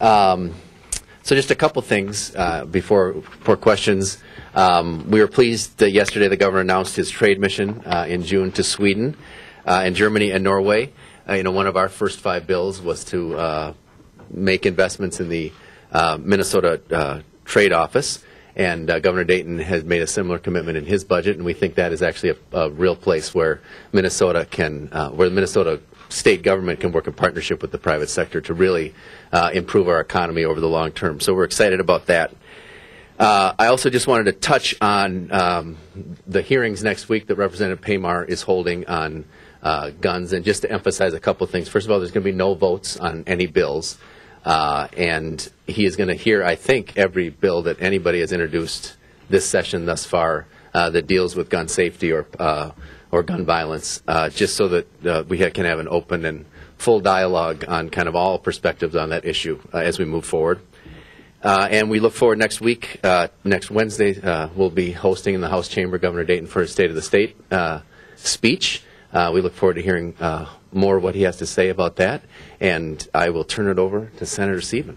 So just a couple things before questions. We were pleased that yesterday the governor announced his trade mission in June to Sweden and Germany and Norway. One of our first 5 bills was to make investments in the Minnesota Trade Office, and Governor Dayton has made a similar commitment in his budget, and we think that is actually a real place where Minnesota where the Minnesota state government can work in partnership with the private sector to really improve our economy over the long term. So we're excited about that. I also just wanted to touch on the hearings next week that Representative Paymar is holding on guns, and just to emphasize a couple things. First of all, there's going to be no votes on any bills, and he is going to hear, I think, every bill that anybody has introduced this session thus far that deals with gun safety or gun violence, just so that we can have an open and full dialogue on kind of all perspectives on that issue as we move forward. And we look forward next week, next Wednesday, we'll be hosting in the House chamber Governor Dayton for his State of the State speech. We look forward to hearing more of what he has to say about that. And I will turn it over to Senator Sieben.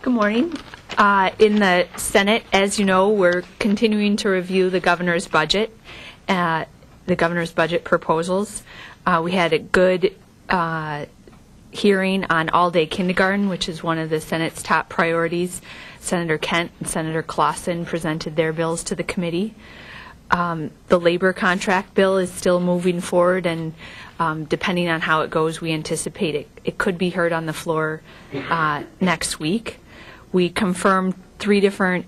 Good morning. In the Senate, as you know, we're continuing to review the governor's budget, proposals. We had a good hearing on all-day kindergarten, which is one of the Senate's top priorities. Senator Kent and Senator Clausen presented their bills to the committee. The labor contract bill is still moving forward, and depending on how it goes, we anticipate it could be heard on the floor next week. We confirmed 3 different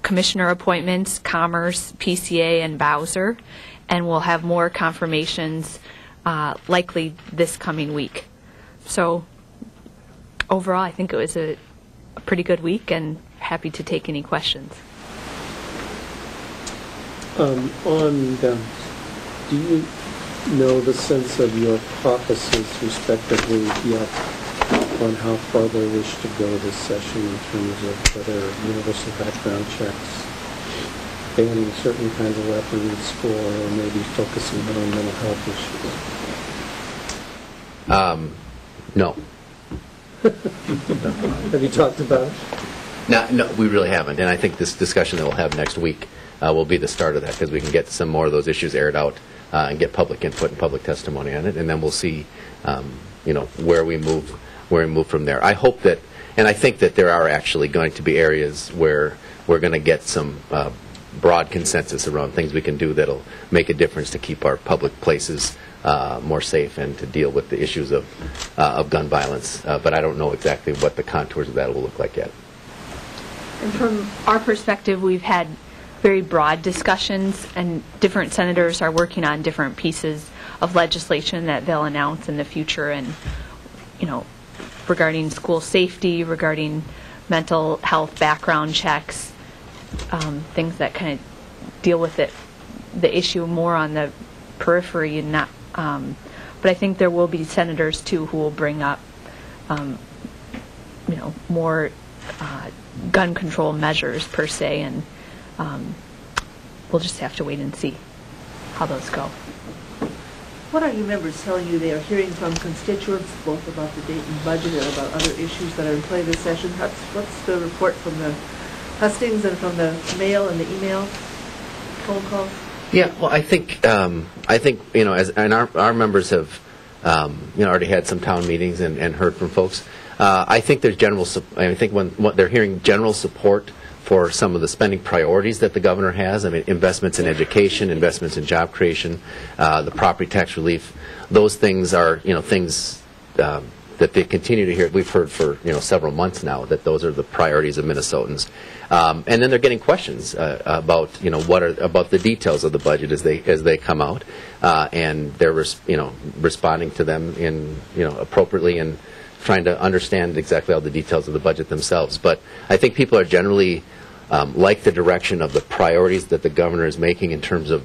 commissioner appointments: Commerce, PCA, and Bowser, and we'll have more confirmations likely this coming week. So overall, I think it was a pretty good week, and happy to take any questions. On guns, do you know the sense of your caucuses respectively yet on how far they wish to go this session in terms of whether universal background checks, banning certain kinds of weapons, or maybe focusing on mental health issues? No. Have you talked about it? No, we really haven't. And I think this discussion that we'll have next week will be the start of that, because we can get some more of those issues aired out and get public input and public testimony on it, and then we'll see, where we move from there. I hope that, and I think that there are actually going to be areas where we're going to get some broad consensus around things we can do that'll make a difference to keep our public places more safe and to deal with the issues of gun violence. But I don't know exactly what the contours of that will look like yet. And from our perspective, we've had very broad discussions, and different senators are working on different pieces of legislation that they'll announce in the future, and regarding school safety, regarding mental health background checks, things that kind of deal with the issue more on the periphery and not. But I think there will be senators too who will bring up, more gun control measures per se, and we'll just have to wait and see how those go. What are your members telling you they are hearing from constituents, both about the Dayton budget and about other issues that are in play this session? What's the report from the hustings and from the mail and the email phone calls? Yeah, well, I think our members have already had some town meetings and heard from folks. I think there's what they're hearing general support for some of the spending priorities that the governor has. I mean, investments in education, investments in job creation, the property tax relief. Those things are things that they continue to hear. We've heard for several months now that those are the priorities of Minnesotans. And then they're getting questions about about the details of the budget as they come out, and they're responding to them in appropriately and trying to understand exactly all the details of the budget themselves. But I think people are generally like the direction of the priorities that the governor is making in terms of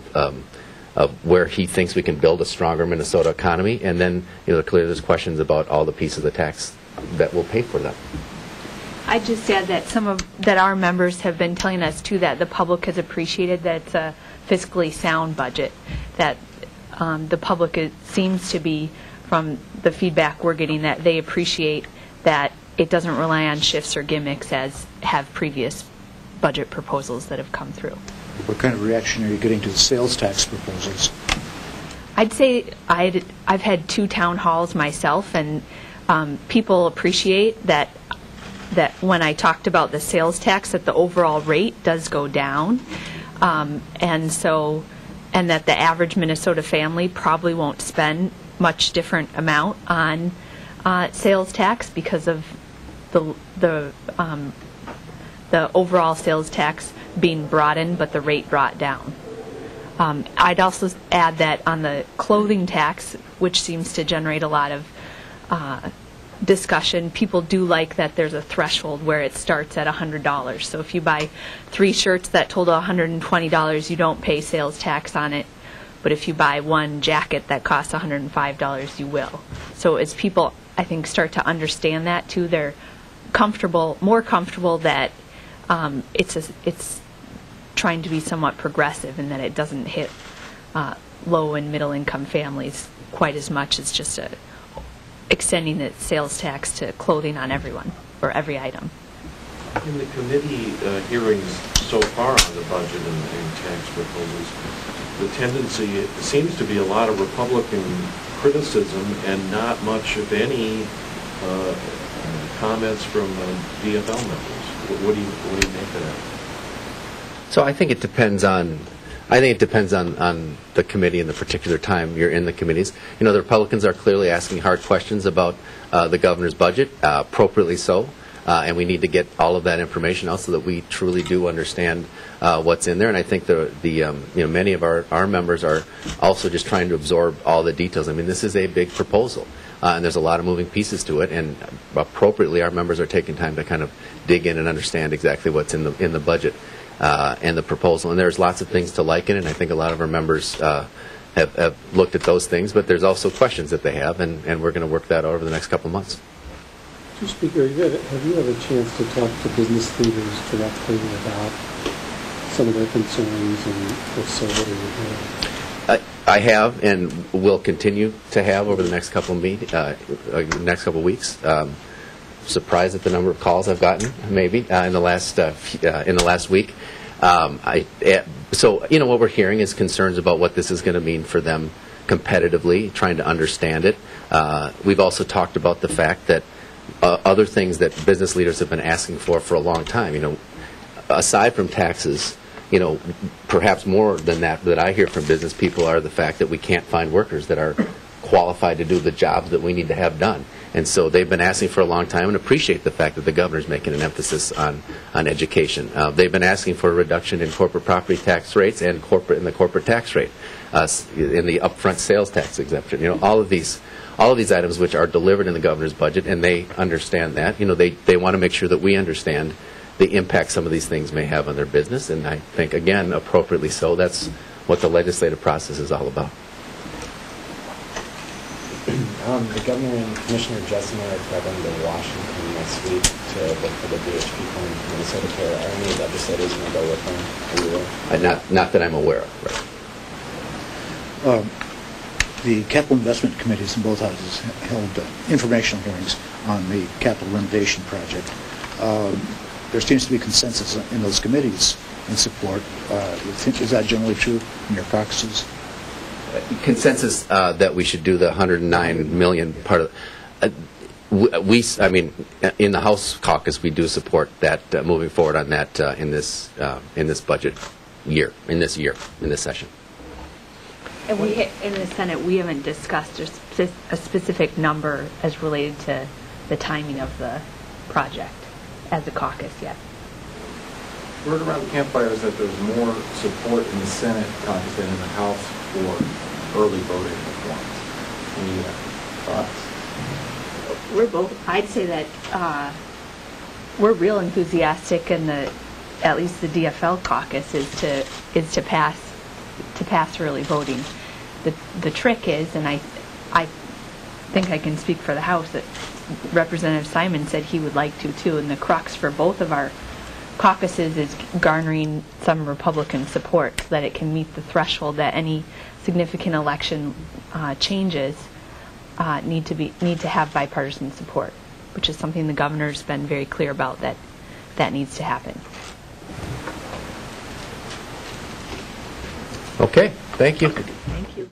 where he thinks we can build a stronger Minnesota economy, and then clearly there's questions about all the pieces of the tax that will pay for them. I just add that our members have been telling us too that the public has appreciated that it's a fiscally sound budget, that the public seems to be, from the feedback we're getting, that they appreciate that it doesn't rely on shifts or gimmicks as have previous budget proposals that have come through. What kind of reaction are you getting to the sales tax proposals? I'd say I've had 2 town halls myself, and people appreciate that when I talked about the sales tax, that the overall rate does go down, and that the average Minnesota family probably won't spend much different amount on sales tax because of the overall sales tax being broadened, but the rate brought down. I'd also add that on the clothing tax, which seems to generate a lot of discussion, people do like that there's a threshold where it starts at $100. So if you buy 3 shirts that total $120, you don't pay sales tax on it. But if you buy 1 jacket that costs $105, you will. So as people, I think, start to understand that too, they're more comfortable that it's trying to be somewhat progressive and that it doesn't hit low and middle income families quite as much as just extending the sales tax to clothing on everyone or every item. In the committee hearings so far on the budget and tax proposals, the tendency seems to be a lot of Republican criticism and not much, if any, comments from DFL members. What do you make of that? So I think it depends on the committee and the particular time you're in the committees. You know, the Republicans are clearly asking hard questions about the governor's budget, appropriately so, and we need to get all of that information out so that we truly do understand what's in there. And I think many of our members are also just trying to absorb all the details. I mean, this is a big proposal, and there's a lot of moving pieces to it. And appropriately, our members are taking time to kind of dig in and understand exactly what's in the budget. And the proposal, and there's lots of things to like in it, and I think a lot of our members have looked at those things, but there's also questions that they have, and we're going to work that out over the next couple of months. Mr. Speaker, have you had a chance to talk to business leaders directly about some of their concerns, and if so, what are you doing? I have, and will continue to have over the next couple of weeks. Surprised at the number of calls I've gotten, maybe in the last week. So what we're hearing is concerns about what this is going to mean for them competitively, trying to understand it. We've also talked about the fact that other things that business leaders have been asking for a long time. Aside from taxes, perhaps more than that I hear from business people are the fact that we can't find workers that are qualified to do the jobs that we need to have done. And so they've been asking for a long time and appreciate the fact that the governor's making an emphasis on education. They've been asking for a reduction in corporate property tax rates and in the corporate tax rate, in the upfront sales tax exemption. All of these items which are delivered in the governor's budget, and they understand that. They want to make sure that we understand the impact some of these things may have on their business, and I think, again, appropriately so. That's what the legislative process is all about. The governor and Commissioner Jessamine are traveling to Washington next week to look for the DHP fund in Minnesota Care. Are any legislators going to go with them? Are you aware? Not that I'm aware of. Right. The capital investment committees in both houses held informational hearings on the capital renovation project. There seems to be consensus in those committees in support. Is that generally true in your caucuses? Consensus that we should do the $109 million part of. In the House caucus, we do support that moving forward on that in this budget year, in this session. And in the Senate, we haven't discussed a specific number as related to the timing of the project as a caucus yet. Word around the campfire is that there's more support in the Senate caucus than in the House for early voting reforms. Any thoughts? I'd say that we're real enthusiastic, and at least the DFL caucus is to pass early voting. The trick is, and I think I can speak for the House, that Representative Simon said he would like to too, and the crux for both of our caucuses is garnering some Republican support so that it can meet the threshold that any significant election changes need to have bipartisan support. which is something the governor's been very clear about that needs to happen. Okay, thank you. Thank you.